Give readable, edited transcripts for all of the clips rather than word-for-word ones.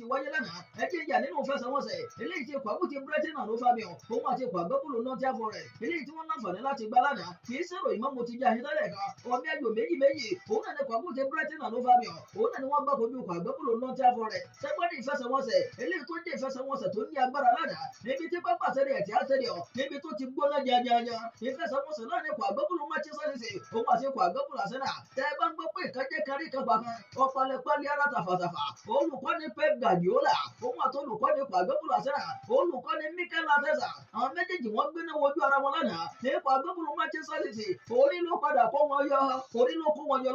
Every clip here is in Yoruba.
ti wáyé lánàá ẹjẹ́ ìjà nínú fẹsẹ̀wọnsẹ̀ eléyìí tí ikọ̀ àbútí Brighton and Hove Albion òun àti ikọ̀ àgbẹ̀bọ̀lù Nottingham Forest eléyìí tí wọ́n láǹfààní láti gbá lánàá kì í sèrò ìmọ̀ mo ti jẹ́ àṣetẹ́lẹ̀ kan ọ̀mí ayò méjì òun náà ní ikọ̀ àbútí Brighton and Hove Albion òun náà ni wọ́n gbá kojú ikọ̀ àgbẹ̀bọ̀lù Nottingham Forest sẹ́gbọ́dì ìfẹsẹ̀wọnsẹ̀ eléyìí tó jẹ́ ìfẹsẹ̀wọnsẹ̀ tó ní agbára lánàá níbi tí pápá sẹ́rẹ̀ ẹ̀tì àtẹ̀dẹ̀ níbi tó ti gbóná jẹjẹrẹ ìfẹsẹ̀wọnsẹ̀ náà ní ikọ̀ àgbẹ̀bọ̀lù Manchester City òun àti ikọ̀ àgbẹ̀bọ̀lù Arsenal tẹ́ ẹ bá ń gbọ́ pé ìkájẹ́ kárí kan gbà kan ọ̀pọ̀lẹpẹ̀lẹ̀ ara tàfàtàfà olùkọ́ni Pep Guardiola òun àti olùkọ́ni ikọ̀ àgbẹ̀bọ̀lù Arsenal olùkọ́ni Mikel Arteta àwọn méjèèjì wọ́n gbéná wojú ara wọn lánàá ní ikọ̀ àgbẹ̀bọ̀lù Manchester City orí ló padà kó wọn yọ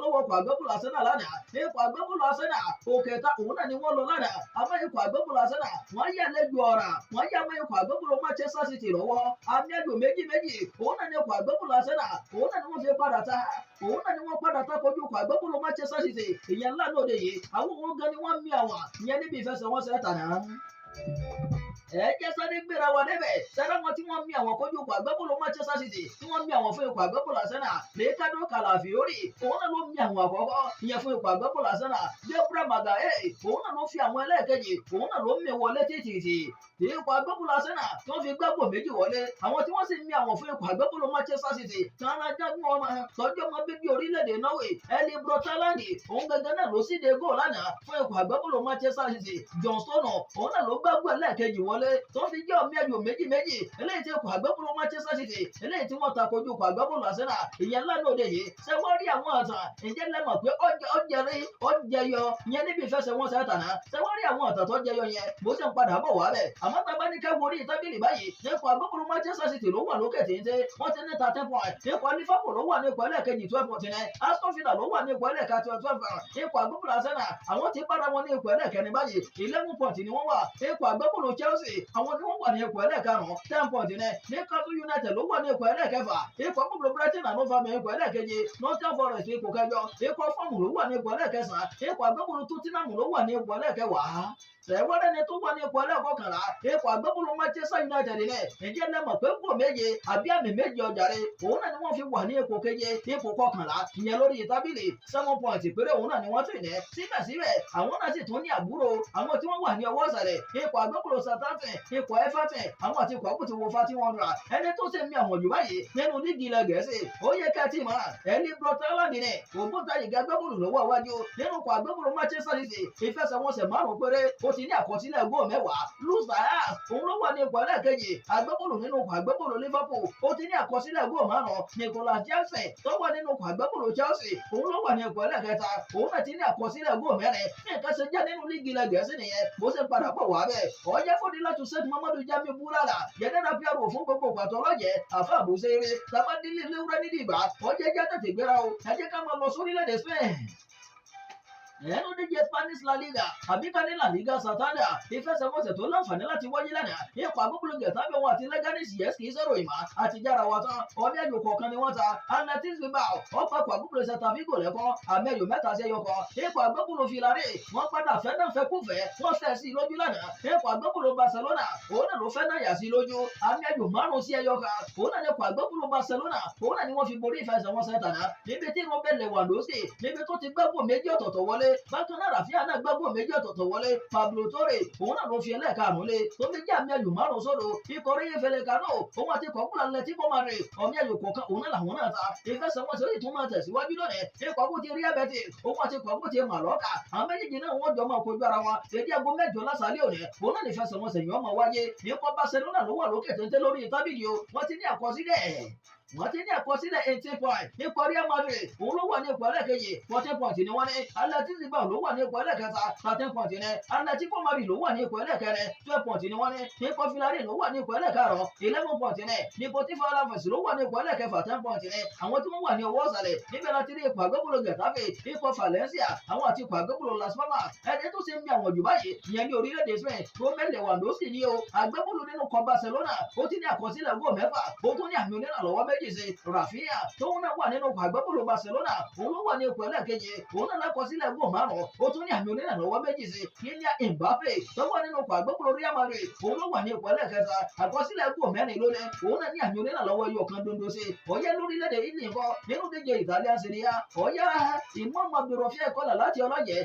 lọ́wọ́ ikọ̀ àgbẹ̀bọ̀lù Arsenal lánàá ní ikọ̀ àgbẹ̀bọ̀lù Arsenal òkèta òun náà ni wọ́n lọ lánàá àmọ́ ikọ̀ àgbẹ̀bọ̀lù Arsenal wọ́n yà lẹ́jọ́ ọ̀rà wọ́n yà mọ́ ikọ̀ àgbẹ̀bọ̀lù Manchester City lọ́wọ́ àmì ayò méjì òun náà ni ikọ̀ àgbẹ̀bọ̀lù Arsenal òun náà ni wọ́n fi padà ta òun náà ni wọ́n padà ta kojú ikọ̀ àgbẹ̀bọ̀lù Manchester City ìyẹn ńlá náà òde yìí àwọn òun gan ni wọ́n mì àwọn ìyẹn níbi ìfẹsẹ̀wọnsẹ̀ tàná ẹjẹ sáré gbéra wa débẹ̀ sára wọn tí wọ́n mì àwọn kojú ikọ̀ àgbẹ̀bọ̀lù Manchester City tí wọ́n mì àwọn fún ikọ̀ àgbẹ̀bọ̀lù Arsenal Ricardo Calafiori òun náà ló mì àwọn àkọ́kọ́ ìyẹn fún ikọ̀ àgbẹ̀bọ̀lù Arsenal Gabriel Magalhaes òun náà ló fi àwọn ẹlẹ́ẹ̀kejì òun náà ló mì wọlé títì tí ikọ̀ àgbẹ̀bọ̀lù Arsenal tí wọ́n fi gbàgbọ́ méjì wọlé àwọn tí wọ́n sì mì àwọn fún ikọ̀ àgbẹ̀bọ̀lù Manchester City tí wọ́n ajágún ọmọ tọ́jú ọmọ bíbí orílẹ̀-èdè Norway Eli Brotaland òun gangan náà ló síde góò lánàá fún ikọ̀ àgbẹ̀bọ̀lù Manchester City John Stones òun náà ló gbàgbọ́ ẹlẹ́ẹ̀kejì wọlé tó fi jẹ́ ọmọ ayò méjì eléyìí tí ikọ̀ àgbẹ̀bọ̀lù Manchester City eléyìí tí wọ́n ta kojú ikọ̀ àgbẹ̀bọ̀lù Arsenal ìyẹn lánàá òde yìí ṣé wọ́n rí àwọn ọ̀tàn ìjẹ́ lẹ́mọ̀ pé ọjẹyọ ìyẹn níbi ìfẹsẹ̀wọnsẹ̀ tàná ṣé wọ́n rí àwọn ọ̀tàn tó jẹyọ yẹn bó ṣe ń padà bọ̀ wá bẹ̀ àmọ́ tá a bá ní ká worí tábìlì báyìí ikọ̀ àgbẹ̀bọ̀lù Manchester City ló wà lókè téńté wọ́n ti ní 13 point ikọ̀ Liverpool ló wà ní ipò ẹlẹ́ẹ̀kejì 12 point ní Aston Villa ló wà ní ipò ẹlẹ́ẹ̀kẹta 12 point ikọ̀ àgbẹ̀bọ̀lù Arsenal àwọn ti bára wọn ní ipò ẹlẹ́ẹ̀kẹrin báyìí 11 point ni wọ́n wà ikọ̀ àgbẹ̀bọ̀lù Chelsea àwọn ni wọ́n wà ní ipò ẹlẹ́ẹ̀karùn-ún 10 point ní Newcastle United ló wà ní ipò ẹlẹ́ẹ̀kẹfà ikọ̀ àgbẹ̀bọ̀lù Brighton and Hove Albion ipò ẹlẹ́ẹ̀keje Nottingham Forest ipò kẹjọ ikọ̀ Fulham ló wà ní ipò ẹlẹ́ẹ̀kẹsàn-án ikọ̀ àgbẹ̀bọ̀lù Tottenham ló wà ní ipò ẹlẹ́ẹ̀kẹwàá sẹ̀wọ́dẹ́ ni tó wà ní ipò ẹlẹ́ẹ̀kọkànlá ikọ̀ àgbẹ̀bọ̀lù Manchester United nílẹ̀ ǹjẹ́ lẹ́mọ̀ pé kò méje àbí àmì méje ọjàre òun náà ni wọ́n fi wà ní ipò keje ipò kọkànlá ìyẹn lórí tábìlì 7 point péré òun náà ni wọ́n tún ní síbẹ̀síbẹ̀ àwọn náà sì tún ní àbúrò àwọn tí wọ́n wà ní ọwọ́ ìsàlẹ̀ ikọ̀ àgbẹ̀bọ̀lù Southampton ikọ̀ Everton àwọn àti ikọ̀ àbútí wo fati wọn rà ẹni tó ṣe mí àwọn jù báyìí nínú líìgì ilẹ̀ Gẹ̀ẹ́sì ó yẹ ká tí mọ̀ Eli Brotaland ní ògbóǹtarìgì agbábọ́ọ̀lù lọ́wọ́ iwájú nínú ikọ̀ àgbẹ̀bọ̀lù Manchester City ìfẹsẹ̀wọnsẹ̀ 5 péré ó ti ní àkọsílẹ̀ góò 10 Luis Diaz òun ló wà ní ipò ẹlẹ́ẹ̀kejì agbábọ́ọ̀lù nínú ikọ̀ àgbẹ̀bọ̀lù Liverpool ó ti ní àkọsílẹ̀ góò 5 Nicolas Jackson tó wà nínú ikọ̀ àgbẹ̀bọ̀lù Chelsea òun ló wà ní ipò ẹlẹ́ẹ̀kẹta òun náà ti ní àkọsílẹ̀ góò 4 ní nǹkan ṣe jẹ́ nínú líìgì ilẹ̀ Gẹ̀ẹ́sì nìyẹn bó ṣe padà bọ̀ wá bẹ́ẹ̀ ọ̀jẹ̀ Fọdílátù Said Muhammadu Jamiu Bulala yẹnẹ́ra pr fún gbogbo pàtó ọlọ́jẹ̀ àfa àbúṣeré tabadílé léwúrẹ́ nídìí ìgbà ọ̀jẹ̀ jẹ́ tètè gbéra o ẹ jẹ́ ká máa lọ sórílẹ̀-èdè Spain ẹnu díje Spanish La Liga àbíkálẹ̀ La Liga Santander ìfẹsẹ̀wọnsẹ̀ tó láǹfààní láti wáyé lánàá ikọ̀ àgbẹ̀bọ̀lù Getafe wọn àti Leganes yes kì í sọ̀rọ̀ ìmọ̀ àti jára wa tán ọmọ ẹ̀yọ kọ̀ọ̀kan ni wọ́n ta Athletic Bilbao ọ̀pọ̀ àgbẹ̀bọ̀lù Celta Vigo lẹ́kọ́ àmì ẹ̀yọ 3 sí ẹyọ kan ikọ̀ àgbẹ̀bọ̀lù Villarreal wọ́n padà fẹ́ náà fẹ́ kúfẹ́ wọ́n fẹ́ sí lójú lánàá ikọ̀ àgbẹ̀bọ̀lù Barcelona òun náà ló fẹ́ náà yà sí lójú àmì ẹ̀yọ 5 sí ẹyọ kan òun náà ní ikọ̀ àgbẹ̀bọ̀lù Barcelona òun náà ni wọ́n fi borí ìfẹsẹ̀wọnsẹ̀ tàná níbi tí Robert Lewandowski níbi tó ti gbẹ́gbọ̀ méjì ọ̀tọ̀ọ̀tọ̀ wọlé bákan náà Rafinha náà gbẹ́gbọ̀ méjì ọ̀tọ̀ọ̀tọ̀ wọlé Pablo Torre òun náà ló fi ẹlẹ́ẹ̀karùn-ún lé tó fi jẹ́ àmì ẹ̀yọ 5 sódò ikọ̀ Rayo Vallecano òun àti kọ̀ọ̀kúlà Atletico Madrid ọmọ ẹ̀yọ kọ̀ọ̀kan òun náà làwọn náà ta ìfẹsẹ̀wọnsẹ̀ yìí tún máa tẹ̀síwájú lónìí ikọ̀ àgbò ti Real Betis òun àti kọ̀ọ̀kú ti Mallorca àwọn méjèèjì náà wọ́n jọ máa kojú ara wọn èdè aago 8 lásàálẹ̀ òní òun náà ní ìfẹsẹ̀wọnsẹ̀ yìí ọmọ wáyé ikọ̀ Barcelona ló wà lókè téńté lórí tábìlì o wọ́n ti ní àkọsílẹ̀ 18 point nípa Real Madrid òun ló wà ní ipò ẹlẹ́ẹ̀kejì 14 point ni wọ́n ní Athletic Bilbao ló wà ní ipò ẹlẹ́ẹ̀kẹta 13 point ní Atletico Madrid ló wà ní ipò ẹlẹ́ẹ̀kẹrin 12 point ni wọ́n ní nípa Villarreal ló wà ní ipò ẹlẹ́ẹ̀karùn-ún 11 point ní Deportivo Alaves ló wà ní ipò ẹlẹ́ẹ̀kẹfà 10 point ní àwọn tí wọ́n wà ní ọwọ́ ìsàlẹ̀ níbẹ̀ láti rí ipò àgbẹ̀bọ̀lù Getafe ikọ̀ Valencia àwọn àti ipò àgbẹ̀bọ̀lù Las Palmas ẹni tó ṣe ń bí àwọn jù báyìí ìyẹn ní orílẹ̀-èdè Spain Robert Lewandowski ní o àgbẹ̀bọ̀lù nínú kọ Barcelona ó ti ní àkọsílẹ̀ góò 6 ó tún ní àmì onírànlọ́wọ́ méjì sí Rafinha tóun náà wà nínú ikọ̀ àgbẹ̀bọ̀lù Barcelona òun ló wà ní ipò ẹlẹ́ẹ̀keje òun náà lákọsílẹ̀ góò 5 ó tún ní àmì onírànlọ́wọ́ méjì sí Kylian Mbappe tó wà nínú ikọ̀ àgbẹ̀bọ̀lù Real Madrid òun ló wà ní ipò ẹlẹ́ẹ̀kẹta àkọsílẹ̀ góò 4 lónìí òun náà ní àmì onírànlọ́wọ́ ẹyọ kan dondo sí ọ̀yẹ́ lórílẹ̀-èdè Italy nǹkan nínú díje Italian Serie A ọ̀yẹ́ ìmọ̀ ọmọbìnrin ọ̀fẹ́ kọ́là láti ọlọ́yẹ̀